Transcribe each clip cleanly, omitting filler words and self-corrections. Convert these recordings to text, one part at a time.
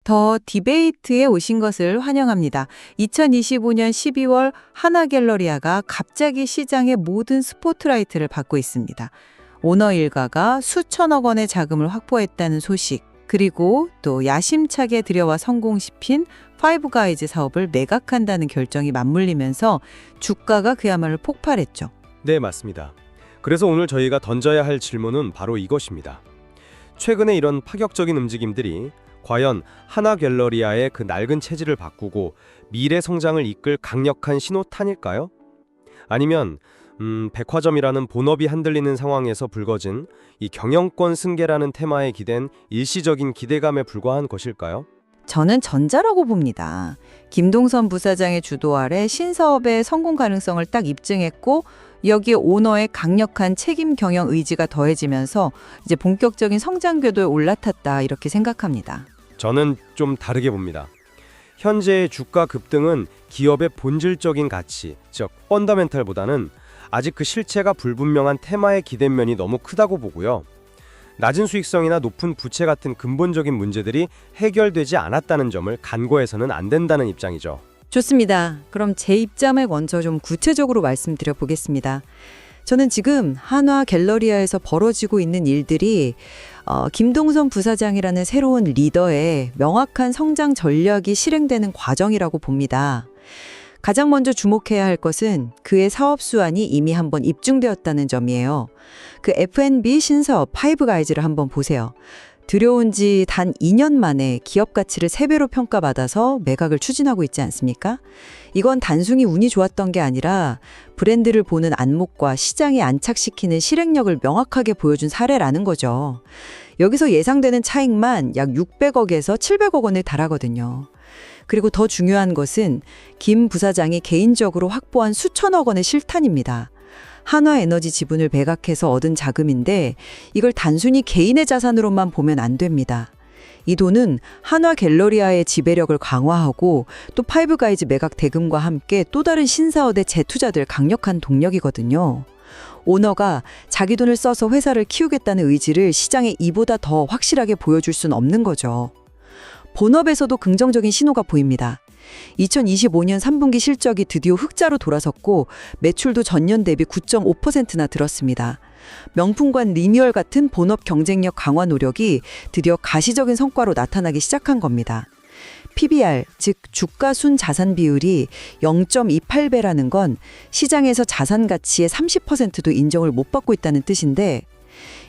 더 디베이트에 오신 것을 환영합니다. 2025년 12월 하나갤러리아가 갑자기 시장의 모든 스포트라이트를 받고 있습니다. 오너 일가가 수천억 원의 자금을 확보했다는 소식, 그리고 또 야심차게 들여와 성공시킨 파이브가이즈 사업을 매각한다는 결정이 맞물리면서 주가가 그야말로 폭발했죠. 네, 맞습니다. 그래서 오늘 저희가 던져야 할 질문은 바로 이것입니다. 최근에 이런 파격적인 움직임들이 과연 하나갤러리아의 그 낡은 체질을 바꾸고 미래 성장을 이끌 강력한 신호탄일까요? 아니면 백화점이라는 본업이 흔들리는 상황에서 불거진 이 경영권 승계라는 테마에 기댄 일시적인 기대감에 불과한 것일까요? 저는 전자라고 봅니다. 김동선 부사장의 주도 아래 신사업의 성공 가능성을 딱 입증했고 여기에 오너의 강력한 책임 경영 의지가 더해지면서 이제 본격적인 성장 궤도에 올라탔다 이렇게 생각합니다. 저는 좀 다르게 봅니다. 현재의 주가 급등은 기업의 본질적인 가치, 즉 펀더멘탈보다는 아직 그 실체가 불분명한 테마에 기댄 면이 너무 크다고 보고요. 낮은 수익성이나 높은 부채 같은 근본적인 문제들이 해결되지 않았다는 점을 간과해서는 안 된다는 입장이죠. 좋습니다. 그럼 제 입장을 먼저 좀 구체적으로 말씀드려 보겠습니다. 저는 지금 한화갤러리아에서 벌어지고 있는 일들이 김동선 부사장이라는 새로운 리더의 명확한 성장 전략이 실행되는 과정이라고 봅니다. 가장 먼저 주목해야 할 것은 그의 사업 수완이 이미 한번 입증되었다는 점이에요. 그 F&B 신사업 파이브가이즈를 한번 보세요. 들여온 지 단 2년 만에 기업 가치를 3배로 평가받아서 매각을 추진하고 있지 않습니까? 이건 단순히 운이 좋았던 게 아니라 브랜드를 보는 안목과 시장에 안착시키는 실행력을 명확하게 보여준 사례라는 거죠. 여기서 예상되는 차익만 약 600억에서 700억 원에 달하거든요. 그리고 더 중요한 것은 김 부사장이 개인적으로 확보한 수천억 원의 실탄입니다. 한화에너지 지분을 매각해서 얻은 자금인데 이걸 단순히 개인의 자산으로만 보면 안 됩니다. 이 돈은 한화갤러리아의 지배력을 강화하고 또 파이브가이즈 매각 대금과 함께 또 다른 신사업에 재투자될 강력한 동력이거든요. 오너가 자기 돈을 써서 회사를 키우겠다는 의지를 시장에 이보다 더 확실하게 보여줄 수는 없는 거죠. 본업에서도 긍정적인 신호가 보입니다. 2025년 3분기 실적이 드디어 흑자로 돌아섰고 매출도 전년 대비 9.5%나 늘었습니다. 명품관 리뉴얼 같은 본업 경쟁력 강화 노력이 드디어 가시적인 성과로 나타나기 시작한 겁니다. PBR, 즉 주가 순 자산 비율이 0.28배라는 건 시장에서 자산 가치의 30%도 인정을 못 받고 있다는 뜻인데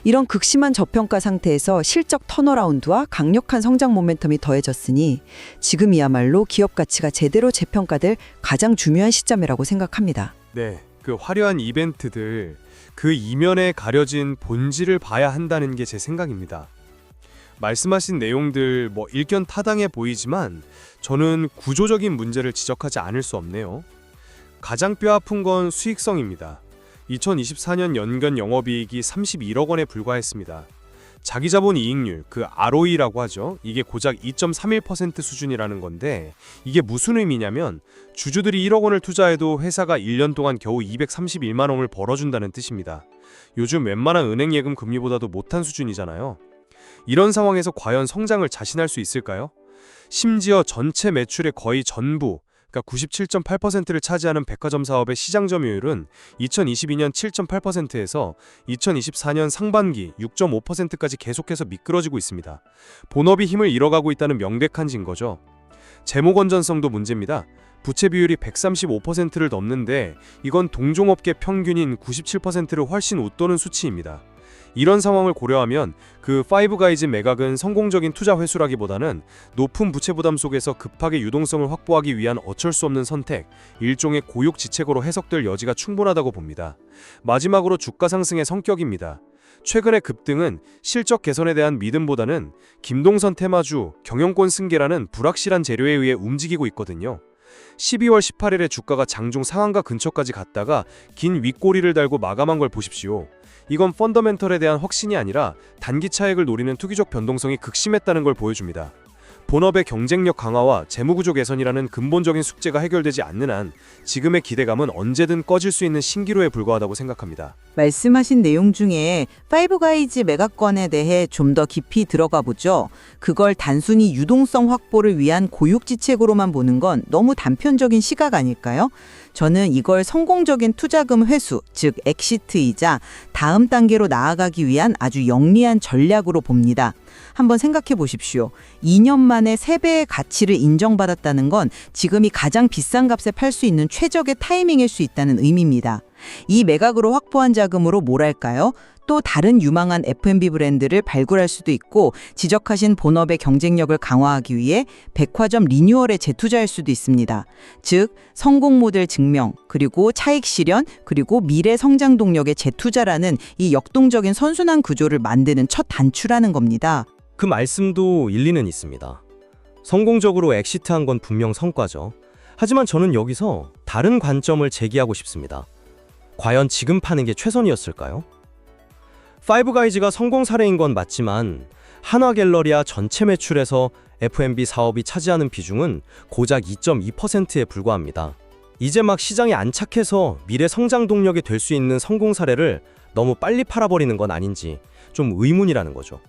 이런 극심한 저평가 상태에서 실적 턴어라운드와 강력한 성장 모멘텀이 더해졌으니 지금이야말로 기업 가치가 제대로 재평가될 가장 중요한 시점이라고 생각합니다. 네, 그 화려한 이벤트들, 그 이면에 가려진 본질을 봐야 한다는 게 제 생각입니다. 말씀하신 내용들 일견 타당해 보이지만 저는 구조적인 문제를 지적하지 않을 수 없네요. 가장 뼈아픈 건 수익성입니다. 2024년 연간 영업이익이 31억 원에 불과했습니다. 자기자본 이익률, 그 ROE라고 하죠. 이게 고작 2.31% 수준이라는 건데 이게 무슨 의미냐면 주주들이 1억 원을 투자해도 회사가 1년 동안 겨우 231만 원을 벌어준다는 뜻입니다. 요즘 웬만한 은행 예금 금리보다도 못한 수준이잖아요. 이런 상황에서 과연 성장을 자신할 수 있을까요? 심지어 전체 매출의 거의 전부, 그러니까 97.8%를 차지하는 백화점 사업의 시장 점유율은 2022년 7.8%에서 2024년 상반기 6.5%까지 계속해서 미끄러지고 있습니다. 본업이 힘을 잃어가고 있다는 명백한 증거죠. 재무 건전성도 문제입니다. 부채 비율이 135%를 넘는데 이건 동종업계 평균인 97%를 훨씬 웃도는 수치입니다. 이런 상황을 고려하면 그 파이브가이즈 매각은 성공적인 투자 회수라기보다는 높은 부채 부담 속에서 급하게 유동성을 확보하기 위한 어쩔 수 없는 선택, 일종의 고육지책으로 해석될 여지가 충분하다고 봅니다. 마지막으로 주가 상승의 성격입니다. 최근의 급등은 실적 개선에 대한 믿음보다는 김동선 테마주, 경영권 승계라는 불확실한 재료에 의해 움직이고 있거든요. 12월 18일에 주가가 장중 상한가 근처까지 갔다가 긴 윗꼬리를 달고 마감한 걸 보십시오. 이건 펀더멘털에 대한 확신이 아니라 단기 차익을 노리는 투기적 변동성이 극심했다는 걸 보여줍니다. 본업의 경쟁력 강화와 재무구조 개선이라는 근본적인 숙제가 해결되지 않는 한 지금의 기대감은 언제든 꺼질 수 있는 신기루에 불과하다고 생각합니다. 말씀하신 내용 중에 파이브가이즈 매각권에 대해 좀 더 깊이 들어가 보죠. 그걸 단순히 유동성 확보를 위한 고육지책으로만 보는 건 너무 단편적인 시각 아닐까요? 저는 이걸 성공적인 투자금 회수, 즉 엑시트이자 다음 단계로 나아가기 위한 아주 영리한 전략으로 봅니다. 한번 생각해 보십시오. 2년 만에 3배의 가치를 인정받았다는 건 지금이 가장 비싼 값에 팔 수 있는 최적의 타이밍일 수 있다는 의미입니다. 이 매각으로 확보한 자금으로 뭘 할까요? 또 다른 유망한 F&B 브랜드를 발굴할 수도 있고 지적하신 본업의 경쟁력을 강화하기 위해 백화점 리뉴얼에 재투자할 수도 있습니다. 즉 성공 모델 증명, 그리고 차익 실현, 그리고 미래 성장 동력의 재투자라는 이 역동적인 선순환 구조를 만드는 첫 단추라는 겁니다. 그 말씀도 일리는 있습니다. 성공적으로 엑시트한 건 분명 성과죠. 하지만 저는 여기서 다른 관점을 제기하고 싶습니다. 과연 지금 파는 게 최선이었을까요? 파이브가이즈가 성공 사례인 건 맞지만 한화갤러리아 전체 매출에서 F&B 사업이 차지하는 비중은 고작 2.2%에 불과합니다. 이제 막 시장에 안착해서 미래 성장 동력이 될 수 있는 성공 사례를 너무 빨리 팔아버리는 건 아닌지 좀 의문이라는 거죠.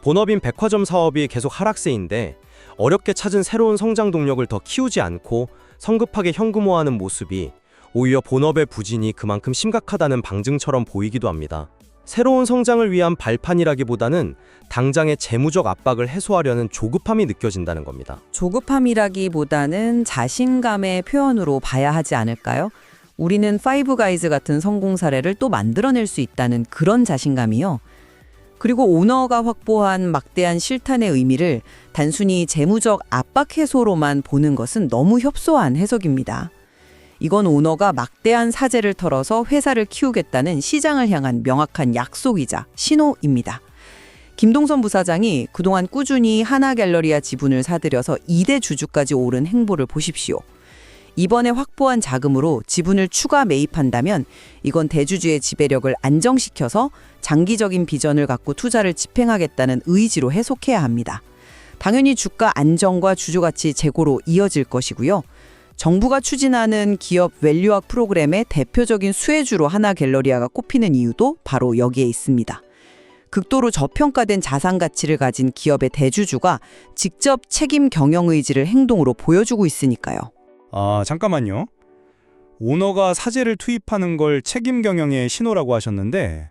본업인 백화점 사업이 계속 하락세인데 어렵게 찾은 새로운 성장 동력을 더 키우지 않고 성급하게 현금화하는 모습이 오히려 본업의 부진이 그만큼 심각하다는 방증처럼 보이기도 합니다. 새로운 성장을 위한 발판이라기보다는 당장의 재무적 압박을 해소하려는 조급함이 느껴진다는 겁니다. 조급함이라기보다는 자신감의 표현으로 봐야 하지 않을까요? 우리는 파이브가이즈 같은 성공 사례를 또 만들어낼 수 있다는 그런 자신감이요. 그리고 오너가 확보한 막대한 실탄의 의미를 단순히 재무적 압박 해소로만 보는 것은 너무 협소한 해석입니다. 이건 오너가 막대한 사재를 털어서 회사를 키우겠다는 시장을 향한 명확한 약속이자 신호입니다. 김동선 부사장이 그동안 꾸준히 하나갤러리아 지분을 사들여서 2대 주주까지 오른 행보를 보십시오. 이번에 확보한 자금으로 지분을 추가 매입한다면 이건 대주주의 지배력을 안정시켜서 장기적인 비전을 갖고 투자를 집행하겠다는 의지로 해석해야 합니다. 당연히 주가 안정과 주주가치 제고로 이어질 것이고요. 정부가 추진하는 기업 밸류업 프로그램의 대표적인 수혜주로 하나갤러리아가 꼽히는 이유도 바로 여기에 있습니다. 극도로 저평가된 자산 가치를 가진 기업의 대주주가 직접 책임 경영 의지를 행동으로 보여주고 있으니까요. 아, 잠깐만요. 오너가 사재를 투입하는 걸 책임 경영의 신호라고 하셨는데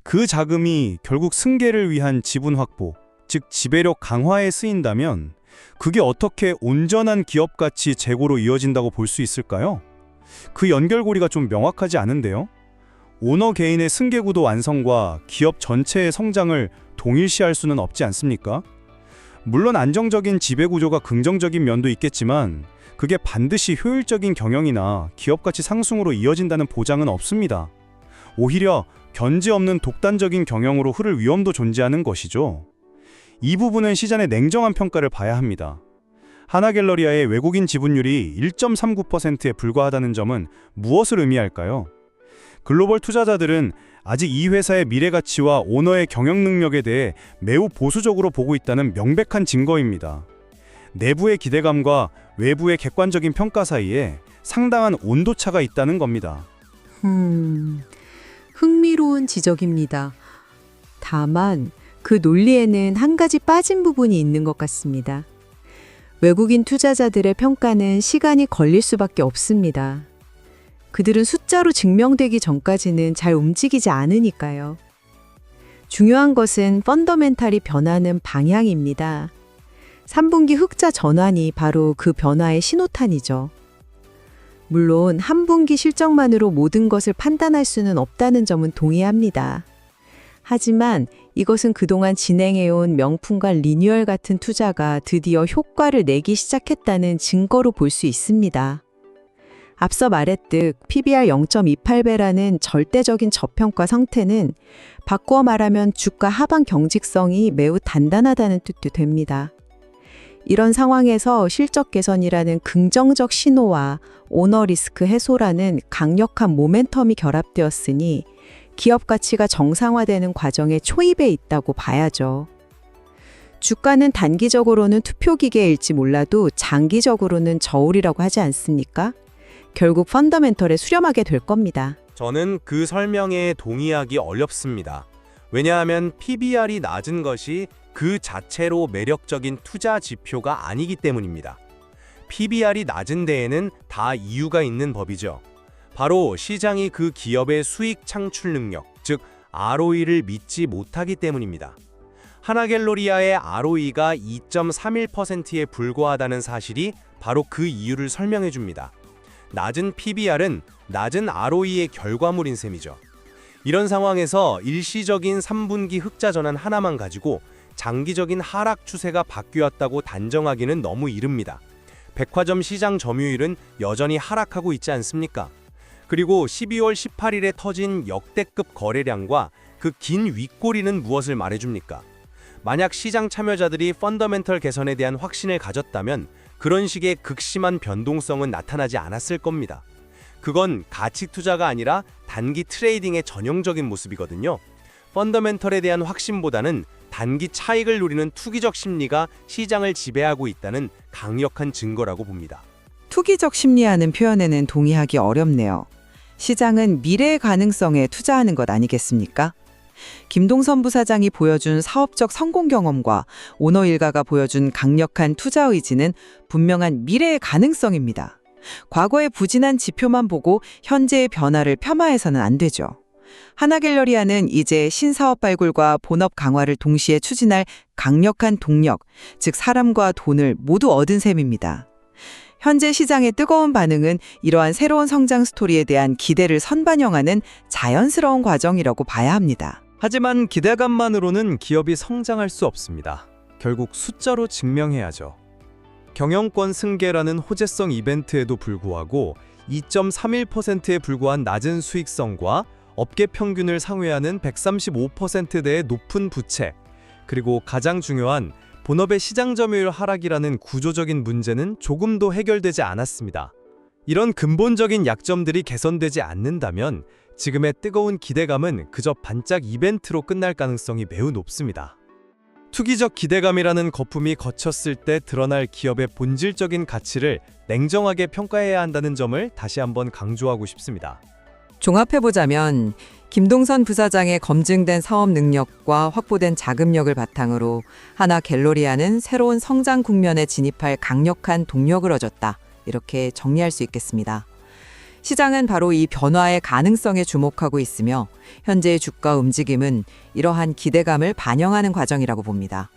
그 자금이 결국 승계를 위한 지분 확보, 즉 지배력 강화에 쓰인다면 그게 어떻게 온전한 기업 가치 제고로 이어진다고 볼 수 있을까요? 그 연결고리가 좀 명확하지 않은데요. 오너 개인의 승계구도 완성과 기업 전체의 성장을 동일시할 수는 없지 않습니까? 물론 안정적인 지배구조가 긍정적인 면도 있겠지만 그게 반드시 효율적인 경영이나 기업 가치 상승으로 이어진다는 보장은 없습니다. 오히려 견제 없는 독단적인 경영으로 흐를 위험도 존재하는 것이죠. 이 부분은 시장의 냉정한 평가를 봐야 합니다. 하나갤러리아의 외국인 지분율이 1.39%에 불과하다는 점은 무엇을 의미할까요? 글로벌 투자자들은 아직 이 회사의 미래 가치와 오너의 경영 능력에 대해 매우 보수적으로 보고 있다는 명백한 증거입니다. 내부의 기대감과 외부의 객관적인 평가 사이에 상당한 온도차가 있다는 겁니다. 흥미로운 지적입니다. 다만 그 논리에는 한 가지 빠진 부분이 있는 것 같습니다. 외국인 투자자들의 평가는 시간이 걸릴 수밖에 없습니다. 그들은 숫자로 증명되기 전까지는 잘 움직이지 않으니까요. 중요한 것은 펀더멘탈이 변하는 방향입니다. 3분기 흑자 전환이 바로 그 변화의 신호탄이죠. 물론 한 분기 실적만으로 모든 것을 판단할 수는 없다는 점은 동의합니다. 하지만 이것은 그동안 진행해온 명품과 리뉴얼 같은 투자가 드디어 효과를 내기 시작했다는 증거로 볼 수 있습니다. 앞서 말했듯 PBR 0.28배라는 절대적인 저평가 상태는 바꾸어 말하면 주가 하방 경직성이 매우 단단하다는 뜻도 됩니다. 이런 상황에서 실적 개선이라는 긍정적 신호와 오너 리스크 해소라는 강력한 모멘텀이 결합되었으니 기업 가치가 정상화되는 과정에 초입에 있다고 봐야죠. 주가는 단기적으로는 투표기계일지 몰라도 장기적으로는 저울이라고 하지 않습니까? 결국 펀더멘털에 수렴하게 될 겁니다. 저는 그 설명에 동의하기 어렵습니다. 왜냐하면 PBR이 낮은 것이 그 자체로 매력적인 투자 지표가 아니기 때문입니다. PBR이 낮은 데에는 다 이유가 있는 법이죠. 바로 시장이 그 기업의 수익 창출 능력, 즉 ROE를 믿지 못하기 때문입니다. 하나갤러리아의 ROE가 2.31%에 불과하다는 사실이 바로 그 이유를 설명해 줍니다. 낮은 PBR은 낮은 ROE의 결과물인 셈이죠. 이런 상황에서 일시적인 3분기 흑자 전환 하나만 가지고 장기적인 하락 추세가 바뀌었다고 단정하기는 너무 이릅니다. 백화점 시장 점유율은 여전히 하락하고 있지 않습니까? 그리고 12월 18일에 터진 역대급 거래량과 그 긴 윗꼬리는 무엇을 말해줍니까? 만약 시장 참여자들이 펀더멘털 개선에 대한 확신을 가졌다면 그런 식의 극심한 변동성은 나타나지 않았을 겁니다. 그건 가치 투자가 아니라 단기 트레이딩의 전형적인 모습이거든요. 펀더멘털에 대한 확신보다는 단기 차익을 노리는 투기적 심리가 시장을 지배하고 있다는 강력한 증거라고 봅니다. 투기적 심리하는 표현에는 동의하기 어렵네요. 시장은 미래의 가능성에 투자하는 것 아니겠습니까? 김동선 부사장이 보여준 사업적 성공 경험과 오너 일가가 보여준 강력한 투자 의지는 분명한 미래의 가능성입니다. 과거의 부진한 지표만 보고 현재의 변화를 폄하해서는 안 되죠. 하나갤러리아는 이제 신사업 발굴과 본업 강화를 동시에 추진할 강력한 동력, 즉 사람과 돈을 모두 얻은 셈입니다. 현재 시장의 뜨거운 반응은 이러한 새로운 성장 스토리에 대한 기대를 선반영하는 자연스러운 과정이라고 봐야 합니다. 하지만 기대감만으로는 기업이 성장할 수 없습니다. 결국 숫자로 증명해야죠. 경영권 승계라는 호재성 이벤트에도 불구하고 2.31%에 불과한 낮은 수익성과 업계 평균을 상회하는 135%대의 높은 부채, 그리고 가장 중요한 본업의 시장 점유율 하락이라는 구조적인 문제는 조금도 해결되지 않았습니다. 이런 근본적인 약점들이 개선되지 않는다면 지금의 뜨거운 기대감은 그저 반짝 이벤트로 끝날 가능성이 매우 높습니다. 투기적 기대감이라는 거품이 거쳤을 때 드러날 기업의 본질적인 가치를 냉정하게 평가해야 한다는 점을 다시 한번 강조하고 싶습니다. 종합해보자면 김동선 부사장의 검증된 사업 능력과 확보된 자금력을 바탕으로 하나갤러리아는 새로운 성장 국면에 진입할 강력한 동력을 얻었다. 이렇게 정리할 수 있겠습니다. 시장은 바로 이 변화의 가능성에 주목하고 있으며 현재의 주가 움직임은 이러한 기대감을 반영하는 과정이라고 봅니다.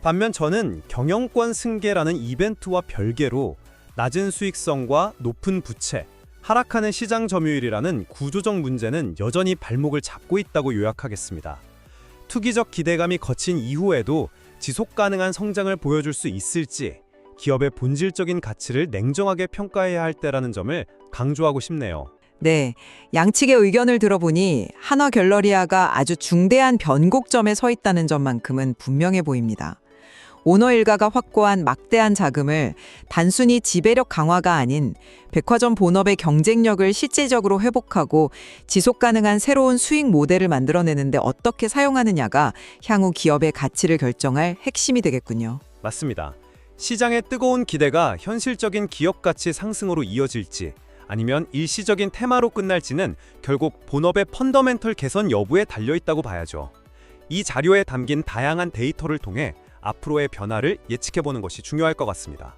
반면 저는 경영권 승계라는 이벤트와 별개로 낮은 수익성과 높은 부채, 하락하는 시장 점유율이라는 구조적 문제는 여전히 발목을 잡고 있다고 요약하겠습니다. 투기적 기대감이 거친 이후에도 지속 가능한 성장을 보여줄 수 있을지 기업의 본질적인 가치를 냉정하게 평가해야 할 때라는 점을 강조하고 싶네요. 네, 양측의 의견을 들어보니 하나갤러리아가 아주 중대한 변곡점에 서 있다는 점만큼은 분명해 보입니다. 오너 일가가 확보한 막대한 자금을 단순히 지배력 강화가 아닌 백화점 본업의 경쟁력을 실질적으로 회복하고 지속 가능한 새로운 수익 모델을 만들어내는데 어떻게 사용하느냐가 향후 기업의 가치를 결정할 핵심이 되겠군요. 맞습니다. 시장의 뜨거운 기대가 현실적인 기업 가치 상승으로 이어질지 아니면 일시적인 테마로 끝날지는 결국 본업의 펀더멘털 개선 여부에 달려있다고 봐야죠. 이 자료에 담긴 다양한 데이터를 통해 앞으로의 변화를 예측해보는 것이 중요할 것 같습니다.